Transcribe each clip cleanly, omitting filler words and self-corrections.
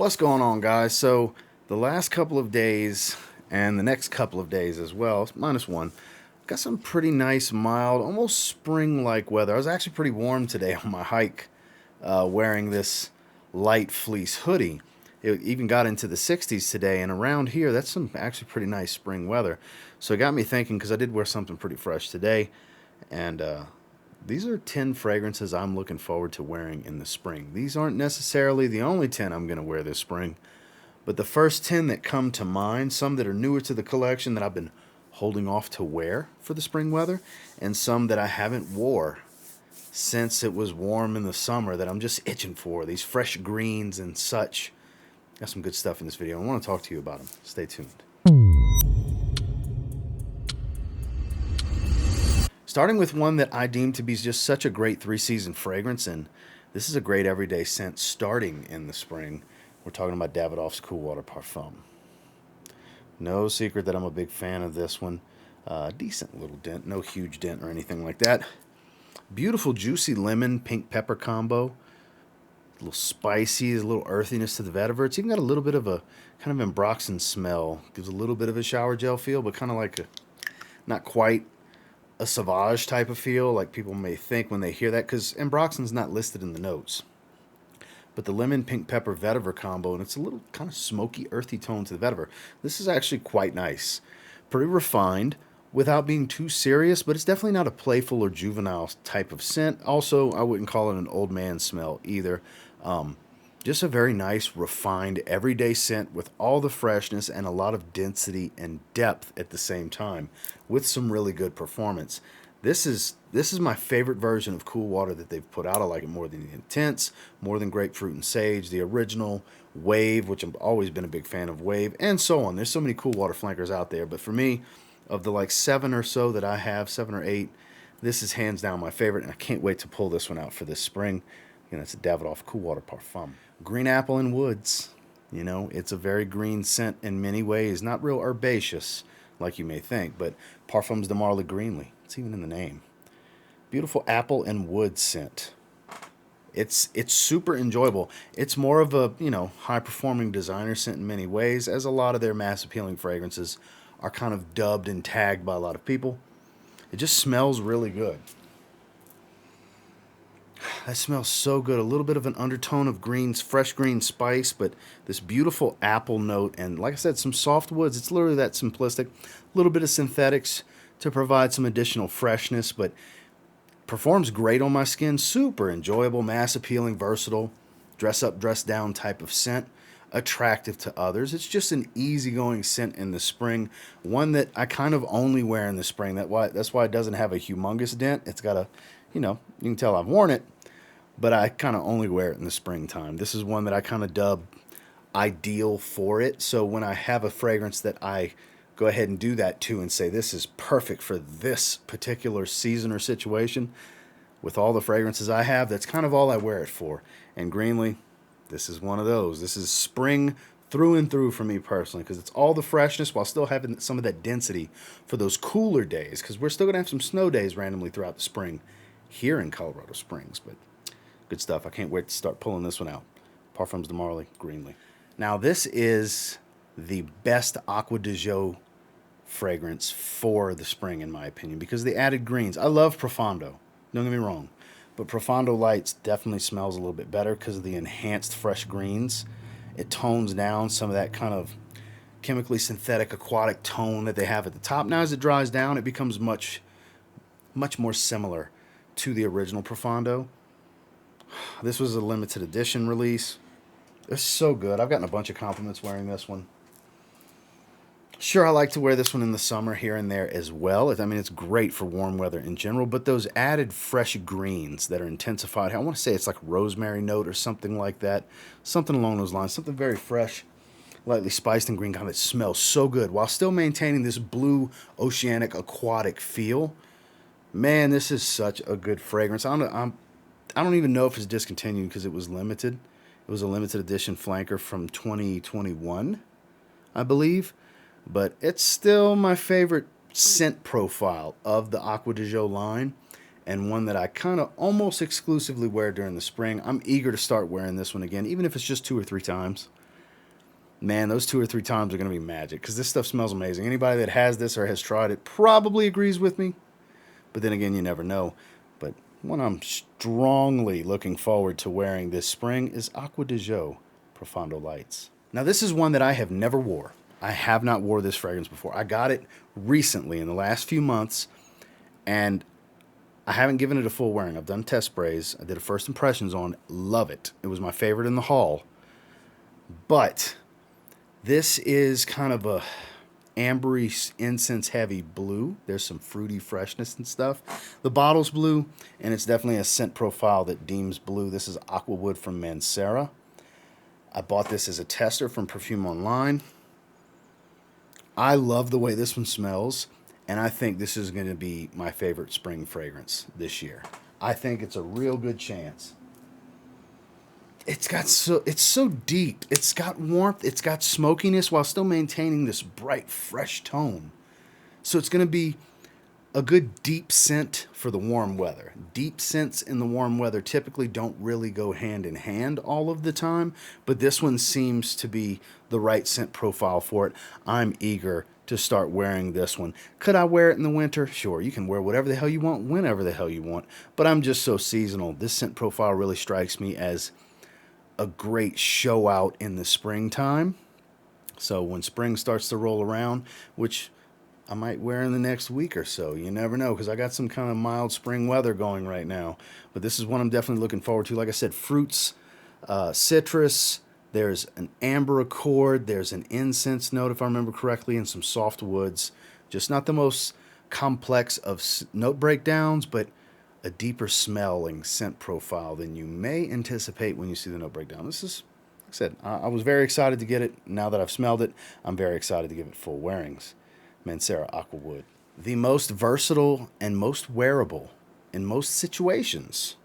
What's going on, guys? So the last couple of days and the next couple of days as well, minus one, got some pretty nice, mild, almost spring-like weather. I was actually pretty warm today on my hike, wearing this light fleece hoodie. It even got into the 60s today, and around here, that's some actually pretty nice spring weather. So it got me thinking, because I did wear something pretty fresh today, and these are 10 fragrances I'm looking forward to wearing in the spring. These aren't necessarily the only 10 I'm going to wear this spring, but the first 10 that come to mind, some that are newer to the collection that I've been holding off to wear for the spring weather, and some that I haven't wore since it was warm in the summer that I'm just itching for. These fresh greens and such. Got some good stuff in this video. I want to talk to you about them. Stay tuned. Starting with one that I deem to be just such a great three-season fragrance, and this is a great everyday scent starting in the spring. We're talking about Davidoff's Cool Water Parfum. No secret that I'm a big fan of this one. Decent little dent, no huge dent or anything like that. Beautiful juicy lemon pink pepper combo. A little spicy, a little earthiness to the vetiver. It's even got a little bit of a kind of ambroxan smell. Gives a little bit of a shower gel feel, but kind of like a, not quite a Sauvage type of feel, like people may think when they hear that, because ambroxan's not listed in the notes. But the lemon pink pepper vetiver combo, and it's a little kind of smoky, earthy tone to the vetiver. This is actually quite nice. Pretty refined, without being too serious, but it's definitely not a playful or juvenile type of scent. Also, I wouldn't call it an old man smell either. Just a very nice, refined, everyday scent with all the freshness and a lot of density and depth at the same time, with some really good performance. This is my favorite version of Cool Water that they've put out. I like it more than the Intense, more than Grapefruit and Sage, the original, Wave, which I've always been a big fan of Wave, and so on. There's so many Cool Water flankers out there, but for me, of the like 7 or so that I have, 7 or 8, this is hands down my favorite, and I can't wait to pull this one out for this spring. It's a Davidoff Cool Water Parfum. Green apple and woods. It's a very green scent in many ways. Not real herbaceous, like you may think, but Parfums de Marly Greenley. It's even in the name. Beautiful apple and wood scent. It's super enjoyable. It's more of a, high-performing designer scent in many ways, as a lot of their mass-appealing fragrances are kind of dubbed and tagged by a lot of people. It just smells really good. That smells so good. A little bit of an undertone of greens, fresh green spice, but this beautiful apple note, and like I said, some soft woods. It's literally that simplistic. A little bit of synthetics to provide some additional freshness, but performs great on my skin. Super enjoyable, mass appealing, versatile, dress up, dress down type of scent. Attractive to others. It's just an easygoing scent in the spring. One that I kind of only wear in the spring. That's why it doesn't have a humongous dent. It's got a, you can tell I've worn it, but I kind of only wear it in the springtime. This is one that I kind of dub ideal for it. So when I have a fragrance that I go ahead and do that to and say this is perfect for this particular season or situation, with all the fragrances I have, that's kind of all I wear it for. And Greenley, this is one of those. This is spring through and through for me personally, because it's all the freshness while still having some of that density for those cooler days, because we're still going to have some snow days randomly throughout the spring here in Colorado Springs. But good stuff. I can't wait to start pulling this one out. Parfums de Marly Greenley. Now, this is the best Acqua di Gio fragrance for the spring, in my opinion, because the added greens. I love Profondo. Don't get me wrong. But Profondo Lights definitely smells a little bit better because of the enhanced fresh greens. It tones down some of that kind of chemically synthetic aquatic tone that they have at the top. Now, as it dries down, it becomes much more similar to the original Profondo. This was a limited edition release. It's so good. I've gotten a bunch of compliments wearing this one. Sure, I like to wear this one in the summer here and there as well. I mean, it's great for warm weather in general, but those added fresh greens that are intensified, I want to say it's like rosemary note or something like that, something along those lines, something very fresh, lightly spiced and green, kind of smells so good while still maintaining this blue, oceanic, aquatic feel. Man, this is such a good fragrance. I don't even know if it's discontinued because it was limited. It was a limited edition flanker from 2021, I believe. But it's still my favorite scent profile of the Acqua di Gio line, and one that I kind of almost exclusively wear during the spring. I'm eager to start wearing this one again, even if it's just 2 or 3 times. Man, those 2 or 3 times are going to be magic because this stuff smells amazing. Anybody that has this or has tried it probably agrees with me, but then again, you never know. But one I'm strongly looking forward to wearing this spring is Acqua di Gio Profondo Lights. Now, this is one that I have never wore. I have not wore this fragrance before. I got it recently in the last few months, and I haven't given it a full wearing. I've done test sprays. I did a first impressions on. Love it. It was my favorite in the haul. But this is kind of a ambery, incense-heavy blue. There's some fruity freshness and stuff. The bottle's blue, and it's definitely a scent profile that deems blue. This is Aqua Wood from Mancera. I bought this as a tester from Parfum Online. I love the way this one smells, and I think this is going to be my favorite spring fragrance this year. I think it's a real good chance. It's so deep. It's got warmth. It's got smokiness while still maintaining this bright, fresh tone. So it's going to be a good deep scent for the warm weather. Deep scents in the warm weather typically don't really go hand in hand all of the time, but this one seems to be the right scent profile for it. I'm eager to start wearing this one. Could I wear it in the winter? Sure, you can wear whatever the hell you want, whenever the hell you want, but I'm just so seasonal. This scent profile really strikes me as a great show out in the springtime. So when spring starts to roll around, which I might wear in the next week or so, you never know, because I got some kind of mild spring weather going right now. But this is one I'm definitely looking forward to. Like I said, fruits, citrus, there's an amber accord, there's an incense note, if I remember correctly, and some soft woods. Just not the most complex of note breakdowns, but a deeper smelling scent profile than you may anticipate when you see the note breakdown. This is, like I said, I was very excited to get it. Now that I've smelled it, I'm very excited to give it full wearings. Mancera Aqua Wood. The most versatile and most wearable in most situations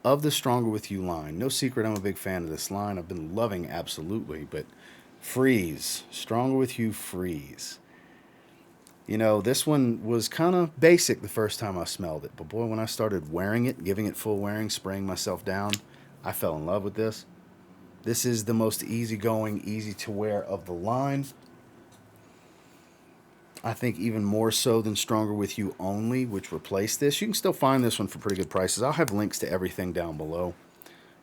of the Stronger With You line. No secret, I'm a big fan of this line. I've been loving absolutely, but Freeze, Stronger With You Freeze. You know, this one was kind of basic the first time I smelled it, but boy, when I started wearing it, giving it full wearing, spraying myself down, I fell in love with this. This is the most easygoing, easy to wear of the line. I think even more so than Stronger With You Only, which replaced this. You can still find this one for pretty good prices. I'll have links to everything down below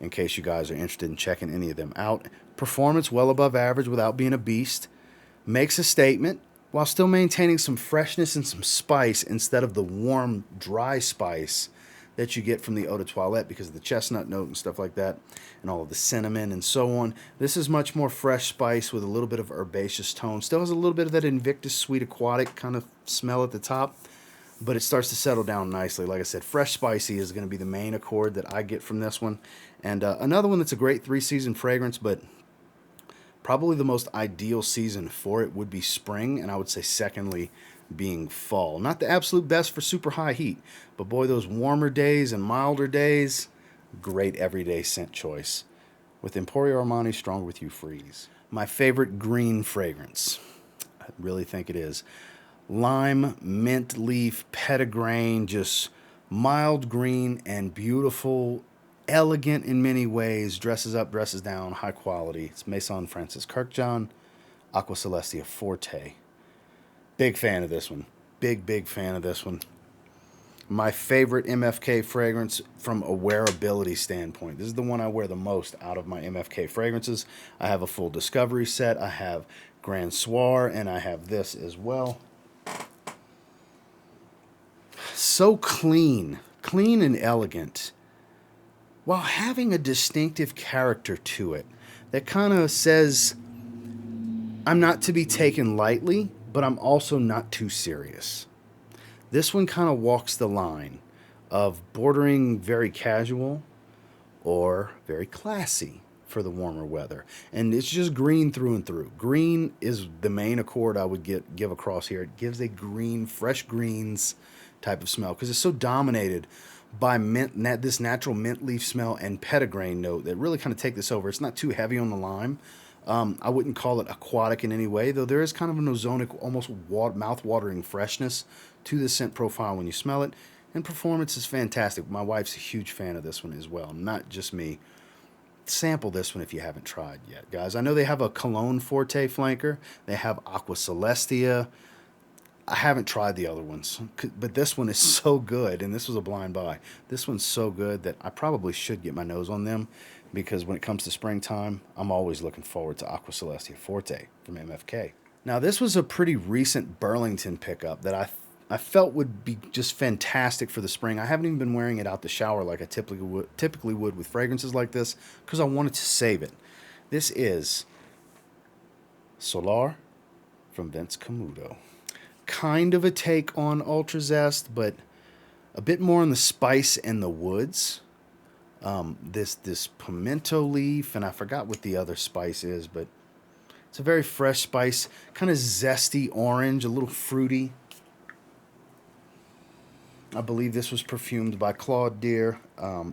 in case you guys are interested in checking any of them out. Performance well above average without being a beast. Makes a statement while still maintaining some freshness and some spice instead of the warm, dry spice that you get from the eau de toilette because of the chestnut note and stuff like that, and all of the cinnamon and so on. This is much more fresh spice with a little bit of herbaceous tone. Still has a little bit of that Invictus Sweet Aquatic kind of smell at the top, but it starts to settle down nicely. Like I said, fresh spicy is going to be the main accord that I get from this one. And another one that's a great 3-season fragrance, but probably the most ideal season for it would be spring, and I would say secondly being fall. Not the absolute best for super high heat, but boy, those warmer days and milder days, great everyday scent choice. With Emporio Armani Stronger With You Freeze. My favorite green fragrance, I really think it is lime, mint leaf, petitgrain, just mild green and beautiful, elegant in many ways, dresses up, dresses down, high quality. It's Maison Francis Kurkdjian, Aqua Celestia Forte. Big fan of this one. Big fan of this one. My favorite MFK fragrance from a wearability standpoint. This is the one I wear the most out of my MFK fragrances. I have a full Discovery set. I have Grand Soir, and I have this as well. So clean and elegant, while having a distinctive character to it that kind of says, I'm not to be taken lightly, but I'm also not too serious. This one kind of walks the line of bordering very casual or very classy for the warmer weather. And it's just green through and through. Green is the main accord I would give across here. It gives a green, fresh greens type of smell because it's so dominated by mint, this natural mint leaf smell and petitgrain note that really kind of take this over. It's not too heavy on the lime. I wouldn't call it aquatic in any way, though there is kind of an ozonic, almost mouth-watering freshness to the scent profile when you smell it. And performance is fantastic. My wife's a huge fan of this one as well, not just me. sample this one if you haven't tried yet, guys. I know they have a Cologne Forte flanker. They have Aqua Celestia. I haven't tried the other ones, but this one is so good, and this was a blind buy. This one's so good that I probably should get my nose on them, because when it comes to springtime, I'm always looking forward to Aqua Celestia Forte from MFK. Now, this was a pretty recent Burlington pickup that I felt would be just fantastic for the spring. I haven't even been wearing it out the shower like I typically would with fragrances like this, because I wanted to save it. This is Solare from Vince Camuto. Kind of a take on Ultra Zest, but a bit more on the spice and the woods. This pimento leaf, and I forgot what the other spice is, but it's a very fresh spice, kind of zesty orange, a little fruity. I believe this was perfumed by Claude Deer,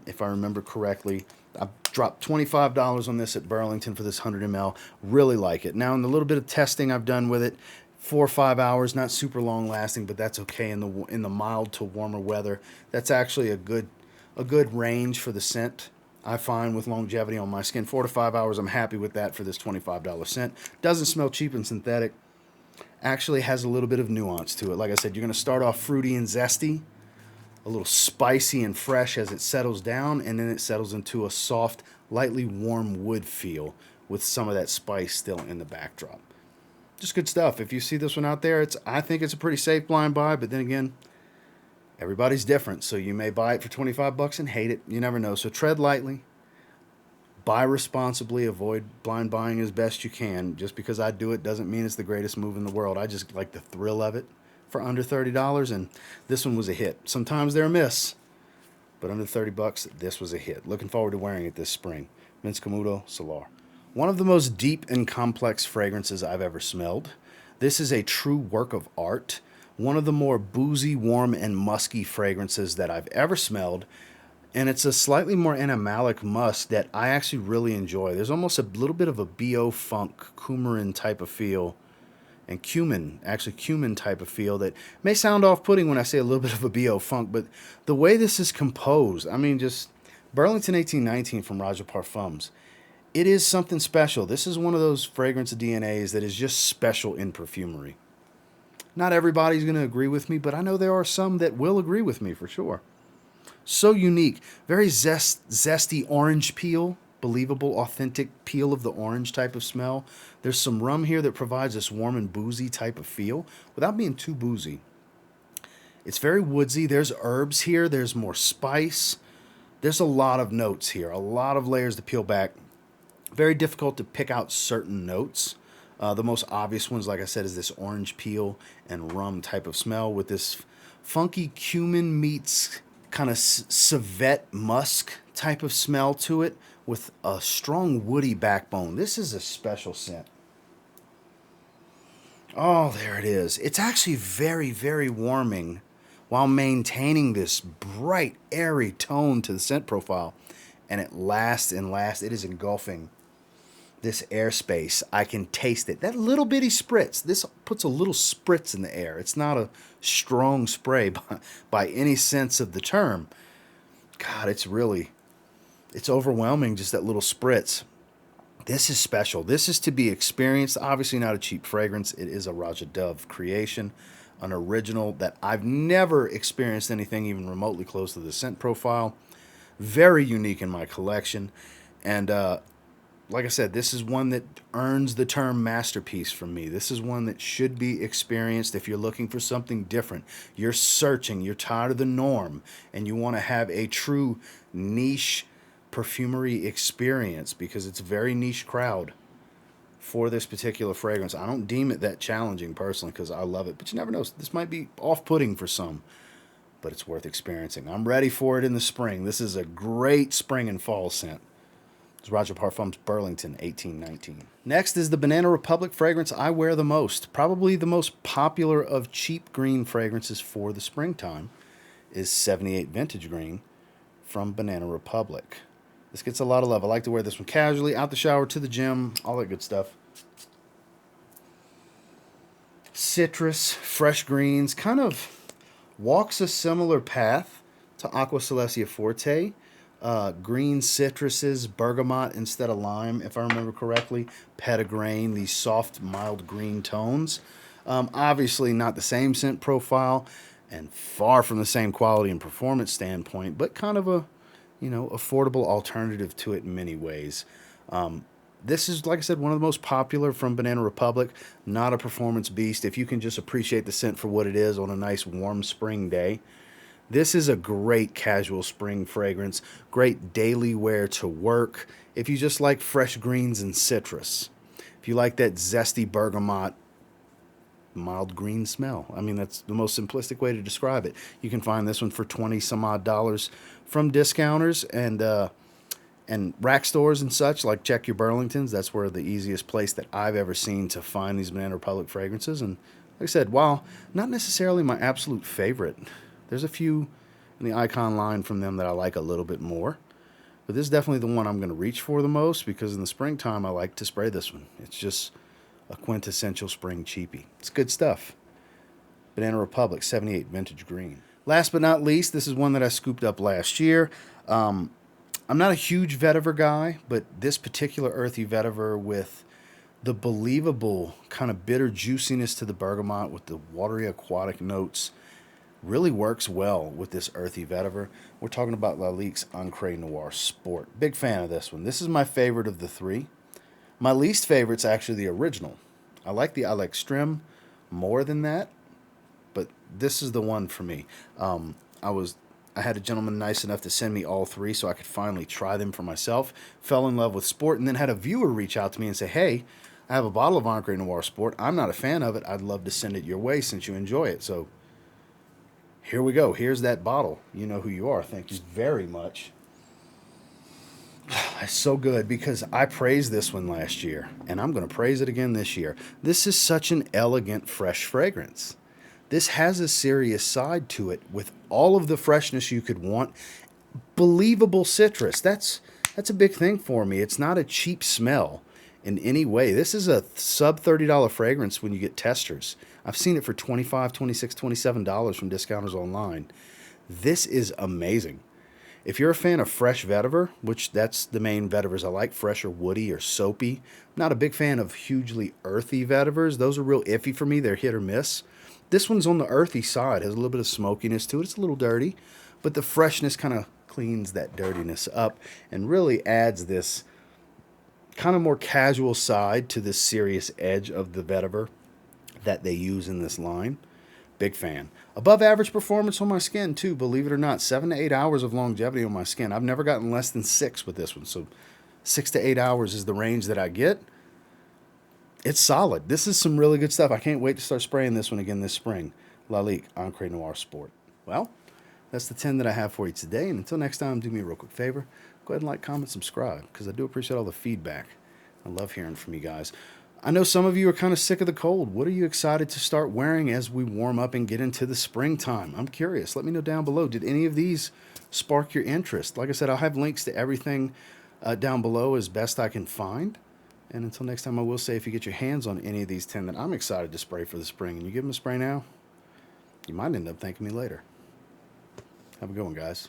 if I remember correctly. I dropped $25 on this at Burlington for this 100 ml. Really like it. Now, in the little bit of testing I've done with it, 4 or 5 hours, not super long lasting, but that's okay in the mild to warmer weather. That's actually a good range for the scent. I find with longevity on my skin, 4 to 5 hours, I'm happy with that for this $25 scent. Doesn't smell cheap and synthetic. Actually has a little bit of nuance to it. Like I said, you're going to start off fruity and zesty, a little spicy and fresh as it settles down, and then it settles into a soft, lightly warm wood feel with some of that spice still in the backdrop. Just good stuff. If you see this one out there, I think it's a pretty safe blind buy, but then again, everybody's different, so you may buy it for 25 bucks and hate it. You never know. So tread lightly, buy responsibly, avoid blind buying as best you can. Just because I do it doesn't mean it's the greatest move in the world. I just like the thrill of it for under $30, and this one was a hit. Sometimes they're a miss, but under 30 bucks, this was a hit. Looking forward to wearing it this spring. Vince Camuto, Solare. One of the most deep and complex fragrances I've ever smelled. This is a true work of art. One of the more boozy, warm, and musky fragrances that I've ever smelled. And it's a slightly more animalic musk that I actually really enjoy. There's almost a little bit of a BO funk, coumarin type of feel, and cumin type of feel that may sound off-putting when I say a little bit of a BO funk, but the way this is composed, I mean, just Burlington 1819 from Roja Parfums. It is something special. This is one of those fragrance DNAs that is just special in perfumery. Not everybody's going to agree with me, but I know there are some that will agree with me for sure. So unique. Very zesty orange peel. Believable, authentic peel of the orange type of smell. There's some rum here that provides this warm and boozy type of feel without being too boozy. It's very woodsy. There's herbs here. There's more spice. There's a lot of notes here. A lot of layers to peel back. Very difficult to pick out certain notes. The most obvious ones, like I said, is this orange peel and rum type of smell with this funky cumin meets kind of civet musk type of smell to it with a strong woody backbone. This is a special scent. Oh, there it is. It's actually very, very warming while maintaining this bright, airy tone to the scent profile. And it lasts and lasts. It is engulfing this airspace. I can taste it. That little bitty spritz, this puts a little spritz in the air. It's not a strong spray by any sense of the term. God, it's overwhelming, just that little spritz. This is special. This is to be experienced. Obviously not a cheap fragrance. It is a Raja Dove creation, an original that I've never experienced anything even remotely close to the scent profile. Very unique in my collection. And like I said, this is one that earns the term masterpiece from me. This is one that should be experienced if you're looking for something different. You're searching, you're tired of the norm, and you want to have a true niche perfumery experience, because it's a very niche crowd for this particular fragrance. I don't deem it that challenging personally because I love it, but you never know. This might be off-putting for some, but it's worth experiencing. I'm ready for it in the spring. This is a great spring and fall scent. It's Roja Parfums Burlington 1819. Next is the Banana Republic fragrance I wear the most. Probably the most popular of cheap green fragrances for the springtime is 78 Vintage Green from Banana Republic. This gets a lot of love. I like to wear this one casually, out the shower, to the gym, all that good stuff. Citrus, fresh greens, kind of walks a similar path to Aqua Celestia Forte. green citruses, bergamot instead of lime, if I remember correctly, petitgrain, these soft, mild green tones. Obviously not the same scent profile and far from the same quality and performance standpoint, but kind of a, affordable alternative to it in many ways. This is, like I said, one of the most popular from Banana Republic. Not a performance beast. If you can just appreciate the scent for what it is on a nice warm spring day, this is a great casual spring fragrance. Great daily wear to work. If you just like fresh greens and citrus. If you like that zesty bergamot, mild green smell. I mean, that's the most simplistic way to describe it. You can find this one for 20 some odd dollars from discounters and rack stores and such, like check your Burlingtons. That's where the easiest place that I've ever seen to find these Banana Republic fragrances. And like I said, while not necessarily my absolute favorite, there's a few in the Icon line from them that I like a little bit more. But this is definitely the one I'm going to reach for the most, because in the springtime I like to spray this one. It's just a quintessential spring cheapie. It's good stuff. Banana Republic 78 Vintage Green. Last but not least, this is one that I scooped up last year. I'm not a huge vetiver guy, but this particular earthy vetiver with the believable kind of bitter juiciness to the bergamot with the watery aquatic notes really works well with this earthy vetiver. We're talking about Lalique's Encre Noire Sport. Big fan of this one. This is my favorite of the three. My least favorite's actually the original. I like the Extreme more than that, but this is the one for me. I had a gentleman nice enough to send me all three so I could finally try them for myself. Fell in love with Sport, and then had a viewer reach out to me and say, hey, I have a bottle of Encre Noire Sport. I'm not a fan of it. I'd love to send it your way since you enjoy it. So here we go. Here's that bottle. You know who you are. Thank you very much. It's so good because I praised this one last year, and I'm going to praise it again this year. This is such an elegant, fresh fragrance. This has a serious side to it with all of the freshness you could want. Believable citrus. That's a big thing for me. It's not a cheap smell in any way. This is a sub $30 fragrance when you get testers. I've seen it for $25, $26, $27 from discounters online. This is amazing. If you're a fan of fresh vetiver, which that's the main vetivers I like, fresh or woody or soapy. I'm not a big fan of hugely earthy vetivers. Those are real iffy for me. They're hit or miss. This one's on the earthy side, has a little bit of smokiness to it. It's a little dirty, but the freshness kind of cleans that dirtiness up and really adds this kind of more casual side to this serious edge of the vetiver that they use in this line. Big fan. Above average performance on my skin too, believe it or not. 7 to 8 hours of longevity on my skin. I've never gotten less than 6 with this one, so 6 to 8 hours is the range that I get. It's solid. This is some really good stuff. I can't wait to start spraying this one again this spring. Lalique Encre Noire Sport. Well, that's the 10 that I have for you today. And until next time, do me a real quick favor. Go ahead and like, comment, subscribe, because I do appreciate all the feedback. I love hearing from you guys. I know some of you are kind of sick of the cold. What are you excited to start wearing as we warm up and get into the springtime? I'm curious. Let me know down below. Did any of these spark your interest? Like I said, I'll have links to everything down below as best I can find. And until next time, I will say, if you get your hands on any of these 10 that I'm excited to spray for the spring, and you give them a spray now, you might end up thanking me later. Have a good one, guys.